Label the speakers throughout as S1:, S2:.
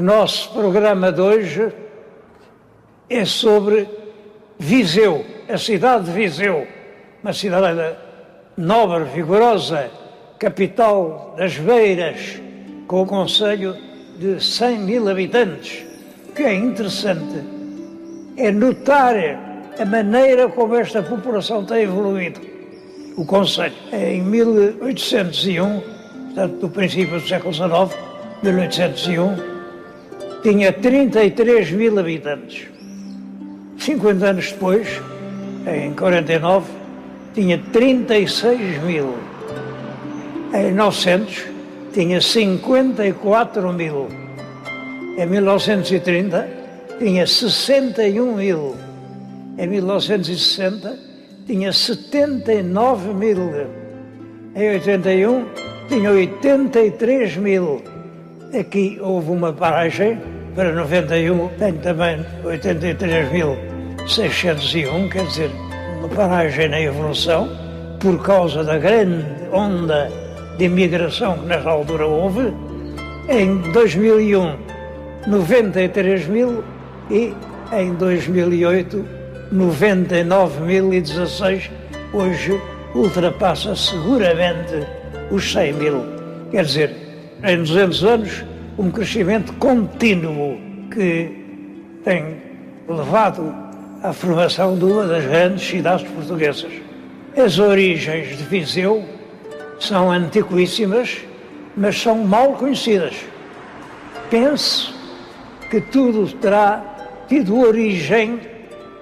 S1: nosso programa de hoje é sobre Viseu, a cidade de Viseu, uma cidade nobre, vigorosa, capital das Beiras, com o concelho de 100 mil habitantes. O que é interessante é notar a maneira como esta população tem evoluído. O concelho, em 1801, portanto, no princípio do século XIX, 1801, tinha 33 mil habitantes. 50 anos depois, em 49, tinha 36 mil. Em 900, tinha 54 mil. Em 1930, tinha 61 mil. Em 1960, tinha 79 mil. Em 81, tinha 83 mil. Aqui houve uma paragem, para 91 tem também 83.601, quer dizer, uma paragem na evolução, por causa da grande onda de imigração que nessa altura houve. Em 2001, 93 mil e em 2008, 99.016. Hoje ultrapassa seguramente os 100 mil. Quer dizer, em 200 anos, um crescimento contínuo que tem levado à formação de uma das grandes cidades portuguesas. As origens de Viseu são antiquíssimas, mas são mal conhecidas. Penso que tudo terá tido origem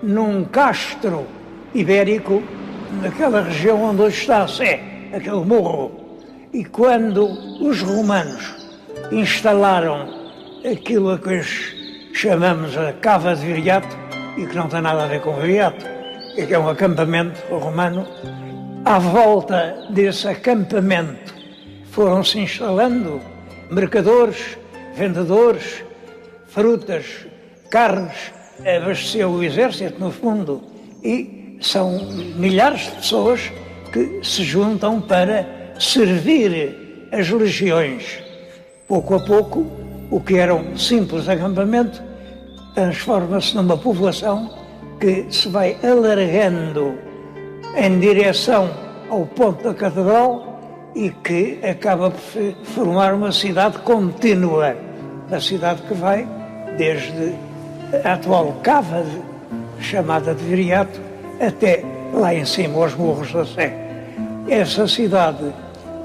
S1: num castro ibérico, naquela região onde hoje está a Sé, aquele morro. E quando os romanos instalaram aquilo a que hoje chamamos a Cava de Viriato, e que não tem nada a ver com Viriato, que é um acampamento romano, à volta desse acampamento foram-se instalando mercadores, vendedores, frutas, carnes, abasteceu o exército, no fundo, e são milhares de pessoas que se juntam para servir as legiões. Pouco a pouco, o que era um simples acampamento transforma-se numa povoação que se vai alargando em direção ao ponto da catedral e que acaba por formar uma cidade contínua. A cidade que vai desde a atual Cava, chamada de Viriato, até lá em cima, aos morros da Sé. Essa cidade,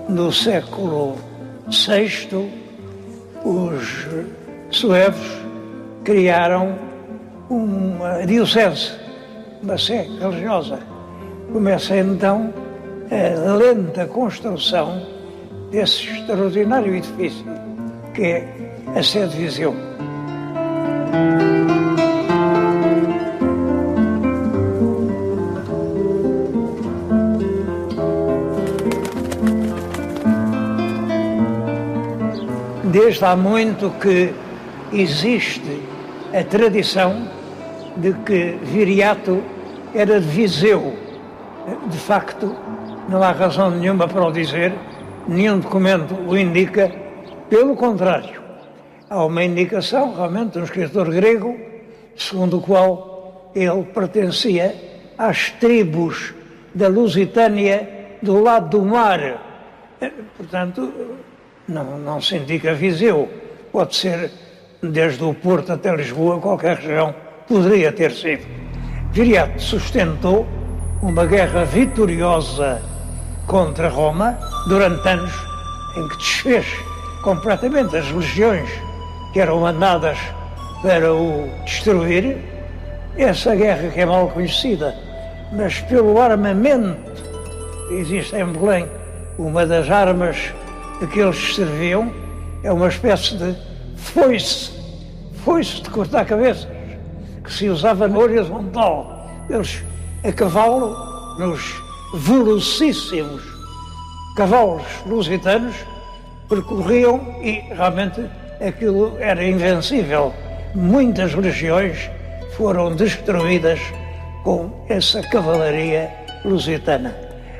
S1: no século VI, os suevos criaram uma diocese, uma sé religiosa. Começa então a lenta construção desse extraordinário edifício, que é a Sé de Viseu. Desde há muito que existe a tradição de que Viriato era de Viseu. De facto, não há razão nenhuma para o dizer, nenhum documento o indica, pelo contrário. Há uma indicação, realmente, de um escritor grego, segundo o qual ele pertencia às tribos da Lusitânia do lado do mar. Portanto, não se indica Viseu. Pode ser desde o Porto até Lisboa, qualquer região poderia ter sido. Viriato sustentou uma guerra vitoriosa contra Roma durante anos, em que desfez completamente as legiões que eram mandadas para o destruir. Essa guerra que é mal conhecida, mas pelo armamento, existe em Belém uma das armas de que eles serviam, é uma espécie de foice de cortar cabeças, que se usava na horizontal. Eles, a cavalo, nos velocíssimos cavalos lusitanos, percorriam e realmente aquilo era invencível. Muitas legiões foram destruídas com essa cavalaria lusitana.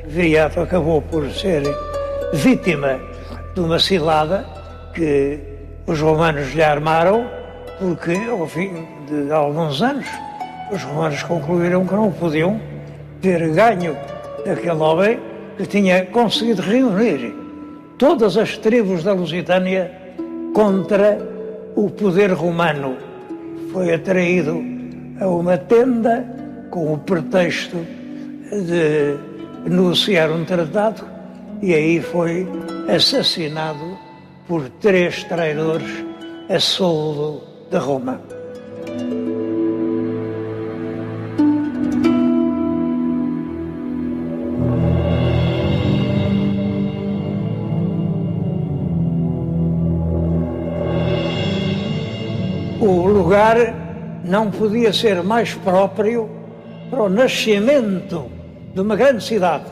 S1: Viriato acabou por ser vítima de uma cilada que Os romanos lhe armaram porque, ao fim de alguns anos, os romanos concluíram que não podiam ter ganho daquele homem que tinha conseguido reunir todas as tribos da Lusitânia contra o poder romano. Foi atraído a uma tenda com o pretexto de negociar um tratado e aí foi assassinado por 3 traidores a soldo de Roma. O lugar não podia ser mais próprio para o nascimento de uma grande cidade.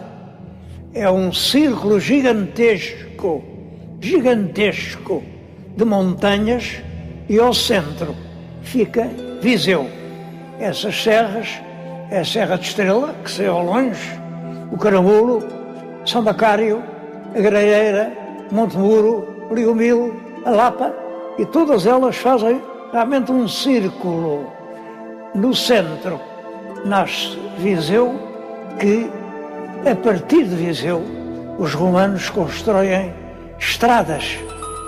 S1: É um círculo gigantesco de montanhas e ao centro fica Viseu. Essas serras, é a Serra de Estrela, que se vê ao longe, o Caramulo, São Bacário, a Graeira, Montemuro, Liomil, a Lapa, e todas elas fazem realmente um círculo. No centro nasce Viseu, que a partir de Viseu os romanos constroem estradas,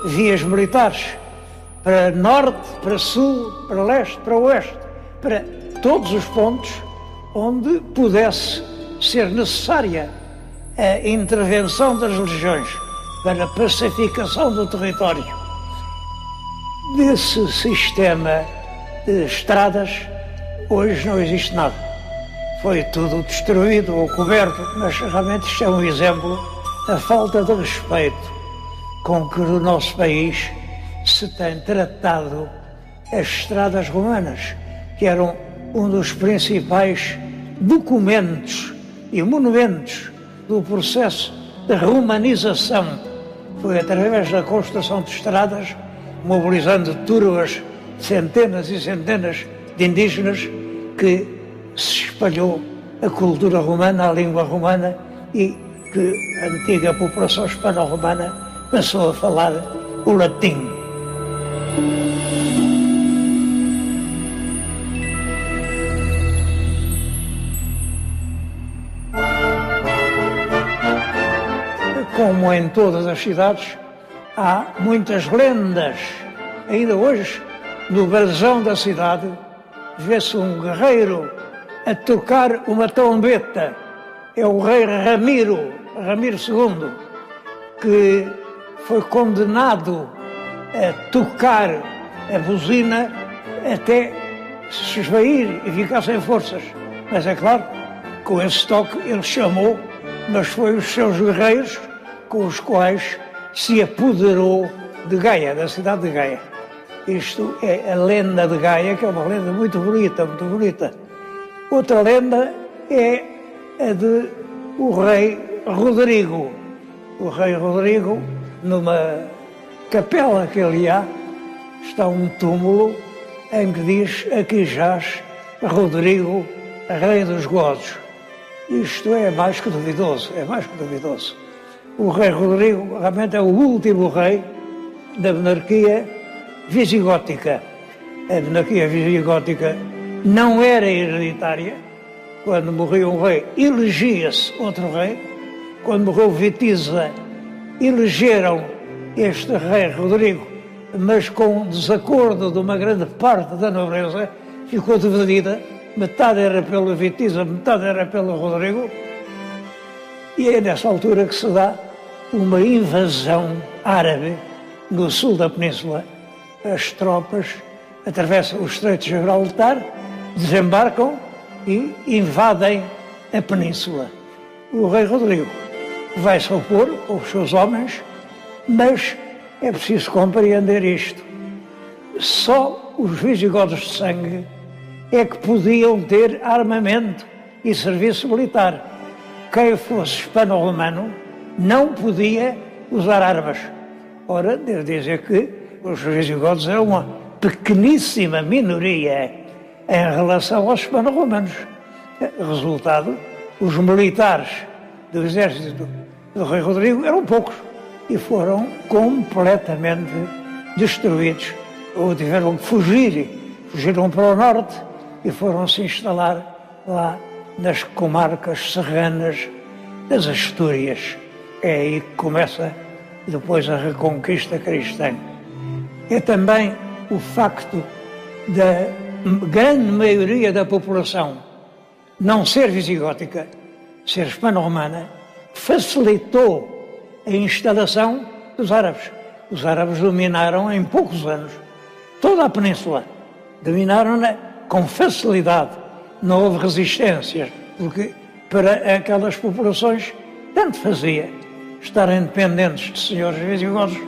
S1: vias militares, para norte, para sul, para leste, para oeste, para todos os pontos onde pudesse ser necessária a intervenção das legiões para a pacificação do território. Desse sistema de estradas, hoje não existe nada. Foi tudo destruído ou coberto, mas realmente isto é um exemplo da falta de respeito com que no nosso país se tem tratado as estradas romanas, que eram um dos principais documentos e monumentos do processo de romanização. Foi através da construção de estradas, mobilizando turbas, centenas e centenas de indígenas, que se espalhou a cultura romana, a língua romana, e que a antiga população hispano-romana passou a falar o latim. Como em todas as cidades, há muitas lendas. Ainda hoje, no brasão da cidade, vê-se um guerreiro a tocar uma trombeta. É o rei Ramiro II, que foi condenado a tocar a buzina até se esvair e ficar sem forças. Mas é claro, com esse toque ele chamou, mas foi os seus guerreiros com os quais se apoderou de Gaia, da cidade de Gaia. Isto é a lenda de Gaia, que é uma lenda muito bonita, muito bonita. Outra lenda é a de o rei Rodrigo. O rei Rodrigo, numa capela que ali há, está um túmulo em que diz: aqui jaz Rodrigo, rei dos godos. Isto é mais que duvidoso, é mais que duvidoso. O rei Rodrigo realmente é o último rei da monarquia visigótica. A monarquia visigótica não era hereditária. Quando morria um rei, elegia-se outro rei. Quando morreu Witiza, elegeram este rei Rodrigo, mas com desacordo de uma grande parte da nobreza, ficou dividida. Metade era pelo Witiza, metade era pelo Rodrigo. E é nessa altura que se dá uma invasão árabe no sul da península. As tropas atravessam o Estreito de Gibraltar, desembarcam e invadem a península. O rei Rodrigo vai se opor com os seus homens, mas é preciso compreender isto. Só os visigodos de sangue é que podiam ter armamento e serviço militar. Quem fosse hispano-romano não podia usar armas. Ora, devo dizer que os visigodos eram uma pequeníssima minoria em relação aos hispano-romanos. Resultado, os militares do exército do rei Rodrigo eram poucos e foram completamente destruídos ou tiveram que fugir, fugiram para o norte e foram se instalar lá nas comarcas serranas das Astúrias. É aí que começa depois a reconquista cristã. É também o facto da grande maioria da população não ser visigótica, ser hispano-romana, facilitou a instalação dos árabes. Os árabes dominaram em poucos anos toda a península. Dominaram-na com facilidade. Não houve resistências, porque para aquelas populações tanto fazia estarem dependentes de senhores visigodos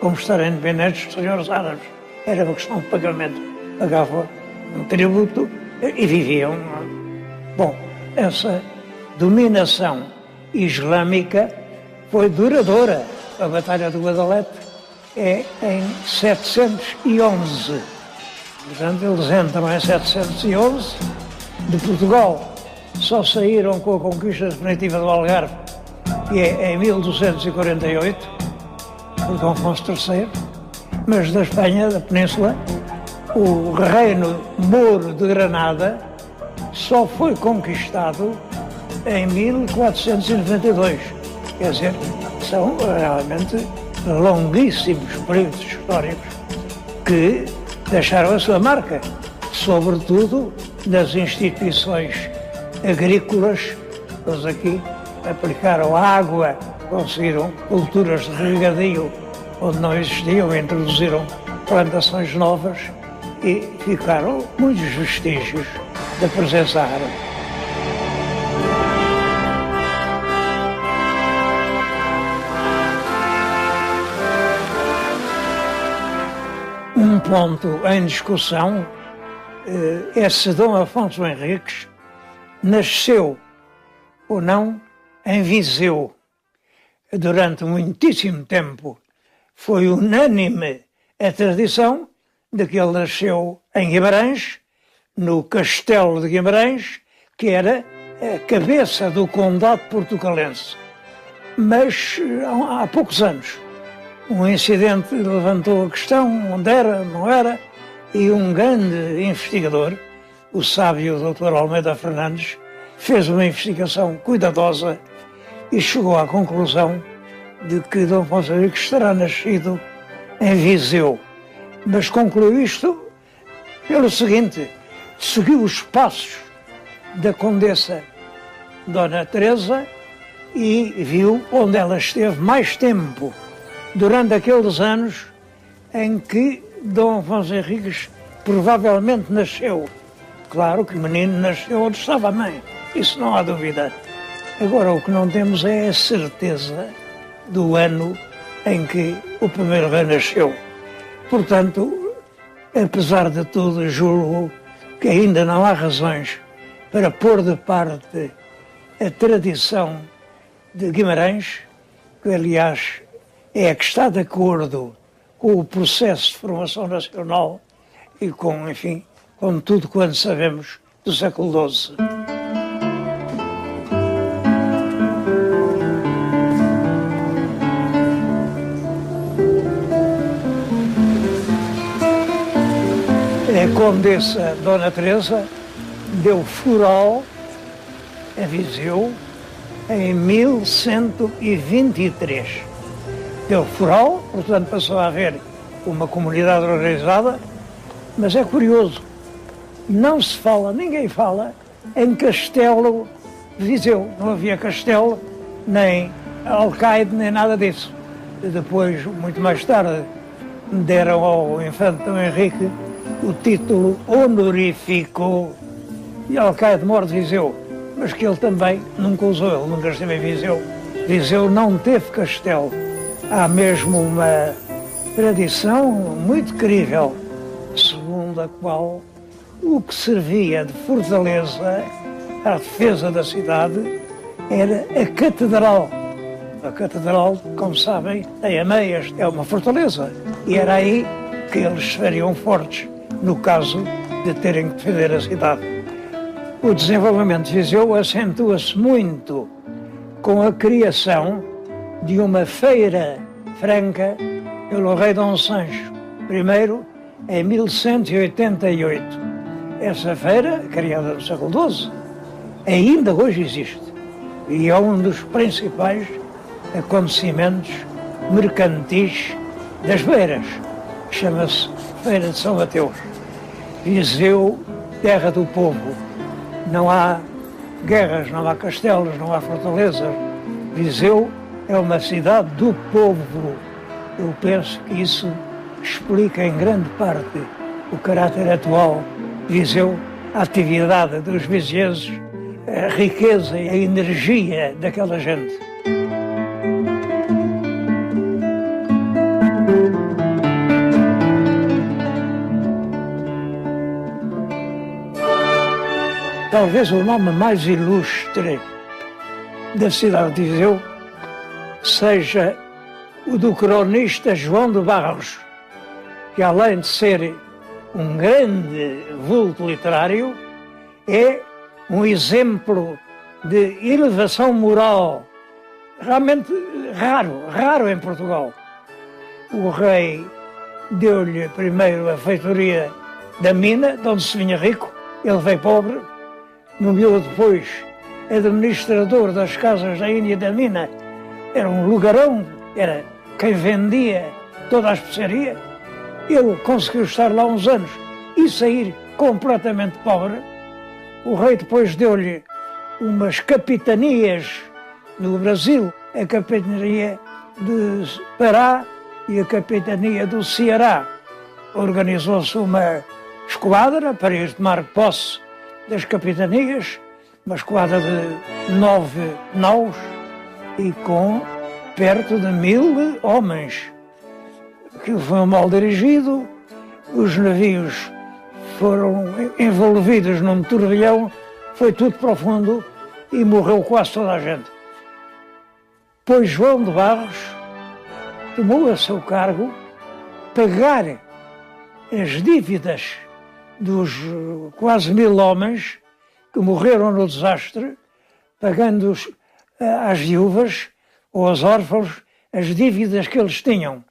S1: como estarem dependentes de senhores árabes. Era uma questão de pagamento. Pagavam um tributo e viviam. Bom, essa dominação islâmica foi duradoura. A Batalha de Guadalete é em 711. Portanto, eles entram em 711. De Portugal só saíram com a conquista definitiva do Algarve, que é em 1248, por Dom Afonso III. Mas da Espanha, da Península, o reino mouro de Granada só foi conquistado em 1492. Quer dizer, são realmente longuíssimos períodos históricos que deixaram a sua marca, sobretudo nas instituições agrícolas. Eles aqui aplicaram água, conseguiram culturas de regadio onde não existiam, introduziram plantações novas e ficaram muitos vestígios da presença árabe. Um ponto em discussão é se Dom Afonso Henriques nasceu ou não em Viseu. Durante muitíssimo tempo foi unânime a tradição de que ele nasceu em Guimarães, no Castelo de Guimarães, que era a cabeça do condado portucalense. Mas há poucos anos, um incidente levantou a questão, onde era, não era, e um grande investigador, o sábio Dr. Almeida Fernandes, fez uma investigação cuidadosa e chegou à conclusão de que Dom Afonso Henriques terá nascido em Viseu. Mas concluiu isto pelo seguinte: seguiu os passos da Condessa Dona Teresa e viu onde ela esteve mais tempo, durante aqueles anos em que Dom Afonso Henriques provavelmente nasceu. Claro que o menino nasceu onde estava a mãe, isso não há dúvida. Agora, o que não temos é a certeza do ano em que o primeiro rei nasceu. Portanto, apesar de tudo, julgo que ainda não há razões para pôr de parte a tradição de Guimarães, que aliás é a que está de acordo com o processo de formação nacional e com, enfim, com tudo quanto sabemos do século XII. A Condessa Dona Teresa deu fural a Viseu em 1123. Deu fural, portanto passou a haver uma comunidade organizada, mas é curioso, não se fala, ninguém fala em Castelo de Viseu. Não havia castelo, nem alcaide, nem nada disso. Depois, muito mais tarde, deram ao infante Dom Henrique o título honorífico de alcaide-mor de Viseu, mas que ele também nunca usou, ele nunca esteve em Viseu. Viseu não teve castelo. Há mesmo uma tradição muito crível, segundo a qual o que servia de fortaleza à defesa da cidade era a catedral. A catedral, como sabem, tem ameias, é uma fortaleza. E era aí que eles estariam fortes, no caso de terem que defender a cidade. O desenvolvimento de Viseu acentua-se muito com a criação de uma feira franca pelo rei Dom Sancho Primeiro, em 1188. Essa feira, criada no século XII, ainda hoje existe e é um dos principais acontecimentos mercantis das feiras. Chama-se Feira de São Mateus. Viseu, terra do povo. Não há guerras, não há castelos, não há fortalezas. Viseu é uma cidade do povo. Eu penso que isso explica em grande parte o caráter atual de Viseu, a atividade dos vizienses, a riqueza e a energia daquela gente. Talvez o nome mais ilustre da cidade de Viseu seja o do cronista João de Barros, que além de ser um grande vulto literário, é um exemplo de elevação moral realmente raro em Portugal. O rei deu-lhe primeiro a feitoria da mina, de onde se vinha rico, ele veio pobre, nomeou depois administrador das casas da Índia da mina, era um lugarão, era quem vendia toda a especiaria. Ele conseguiu estar lá uns anos e sair completamente pobre. O rei depois deu-lhe umas capitanias no Brasil, a capitania de Pará e a capitania do Ceará. Organizou-se uma esquadra para ir tomar posse das capitanias, uma esquadra de 9 naus e com perto de 1000 homens. Aquilo foi mal dirigido, os navios foram envolvidos num turbilhão, foi tudo profundo e morreu quase toda a gente. Pois João de Barros tomou a seu cargo pagar as dívidas dos quase 1000 homens que morreram no desastre, pagando às viúvas ou aos órfãos as dívidas que eles tinham.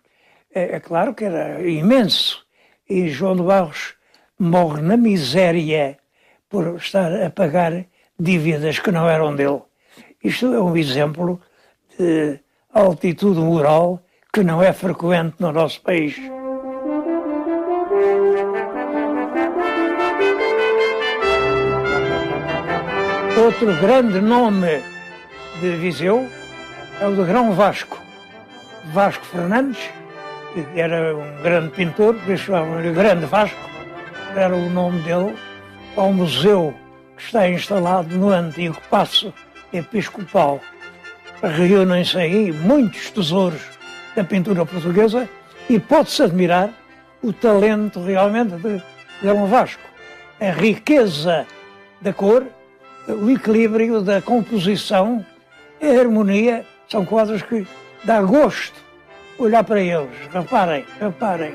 S1: É claro que era imenso e João de Barros morre na miséria por estar a pagar dívidas que não eram dele. Isto é um exemplo de altitude moral que não é frequente no nosso país. Outro grande nome de Viseu é o de Grão Vasco. Vasco Fernandes, que era um grande pintor, por isso chamavam-lhe Grande Vasco, era o nome dele. Há um museu que está instalado no antigo Paço Episcopal. Reúnem-se aí muitos tesouros da pintura portuguesa e pode-se admirar o talento realmente de Grão Vasco. A riqueza da cor, o equilíbrio da composição, a harmonia, são quadros que dá gosto olhar para eles. Reparem, reparem.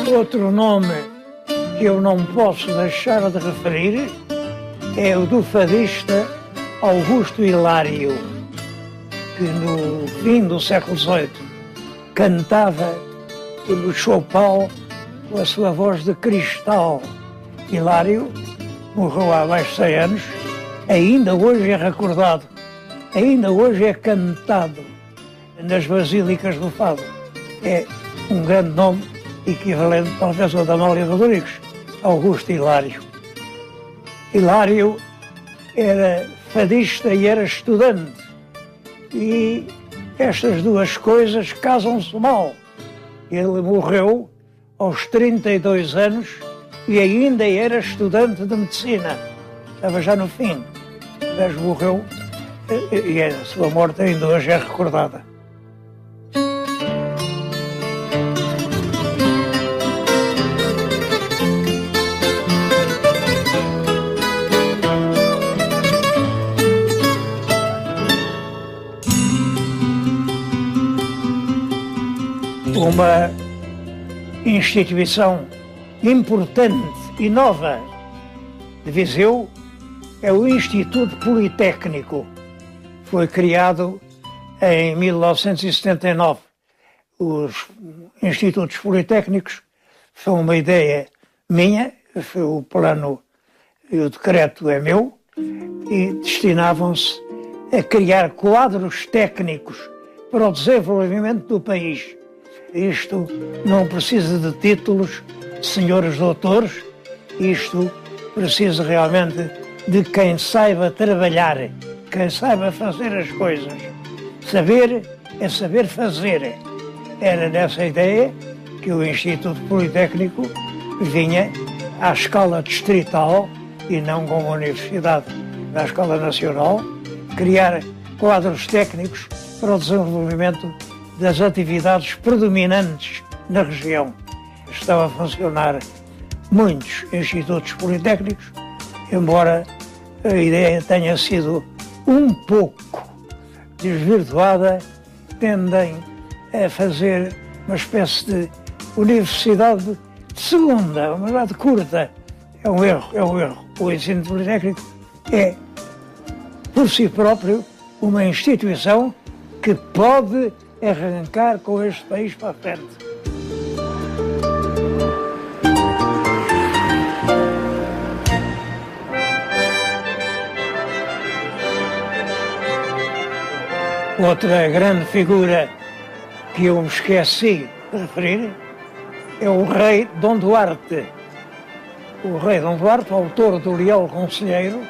S1: Outro nome que eu não posso deixar de referir é o do fadista Augusto Hilário, que no fim do século XVIII cantava no chopal com a sua voz de cristal. Hilário morreu há mais de 100 anos, ainda hoje é recordado, ainda hoje é cantado nas basílicas do fado. É um grande nome, equivalente talvez ao da Amália Rodrigues, Augusto Hilário. Hilário era fadista e era estudante, e estas duas coisas casam-se mal. Ele morreu aos 32 anos e ainda era estudante de medicina, estava já no fim, mas morreu e a sua morte ainda hoje é recordada. uma instituição importante e nova de Viseu é o Instituto Politécnico. Foi criado em 1979. Os institutos politécnicos são uma ideia minha, foi o plano e o decreto é meu, e destinavam-se a criar quadros técnicos para o desenvolvimento do país. Isto não precisa de títulos, senhores doutores, isto precisa realmente de quem saiba trabalhar, quem saiba fazer as coisas. Saber é saber fazer. Era nessa ideia que o Instituto Politécnico vinha à escala distrital e não como universidade na escala nacional, criar quadros técnicos para o desenvolvimento das atividades predominantes na região. Estão a funcionar muitos institutos politécnicos, embora a ideia tenha sido um pouco desvirtuada, tendem a fazer uma espécie de universidade de segunda, uma universidade curta. É um erro. O ensino politécnico é, por si próprio, uma instituição que pode arrancar com este país para a frente. Outra grande figura que eu me esqueci de referir é o rei Dom Duarte. O rei Dom Duarte, autor do Leal Conselheiro,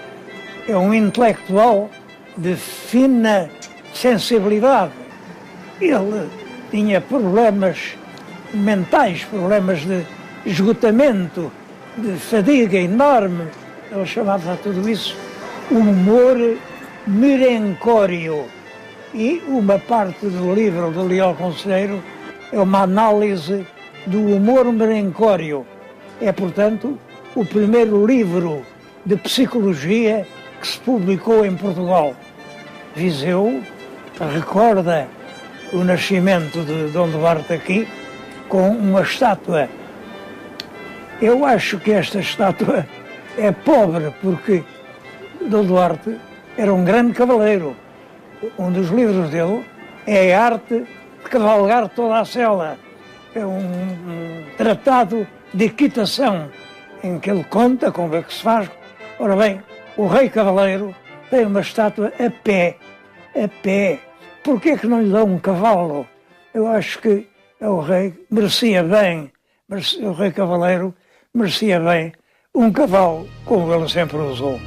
S1: é um intelectual de fina sensibilidade. Ele tinha problemas mentais, problemas de esgotamento, de fadiga enorme. Ele chamava a tudo isso humor merencório. E uma parte do livro do Leal Conselheiro é uma análise do humor merencório. É, portanto, o primeiro livro de psicologia que se publicou em Portugal. Viseu recorda o nascimento de Dom Duarte aqui com uma estátua. Eu acho que esta estátua é pobre porque Dom Duarte era um grande cavaleiro. Um dos livros dele é a arte de cavalgar toda a sela. É um tratado de equitação em que ele conta como é que se faz. Ora bem, o rei cavaleiro tem uma estátua a pé. A pé. Porquê que não lhe dão um cavalo? Eu acho que o rei merecia bem, o rei cavaleiro merecia bem um cavalo, como ele sempre usou.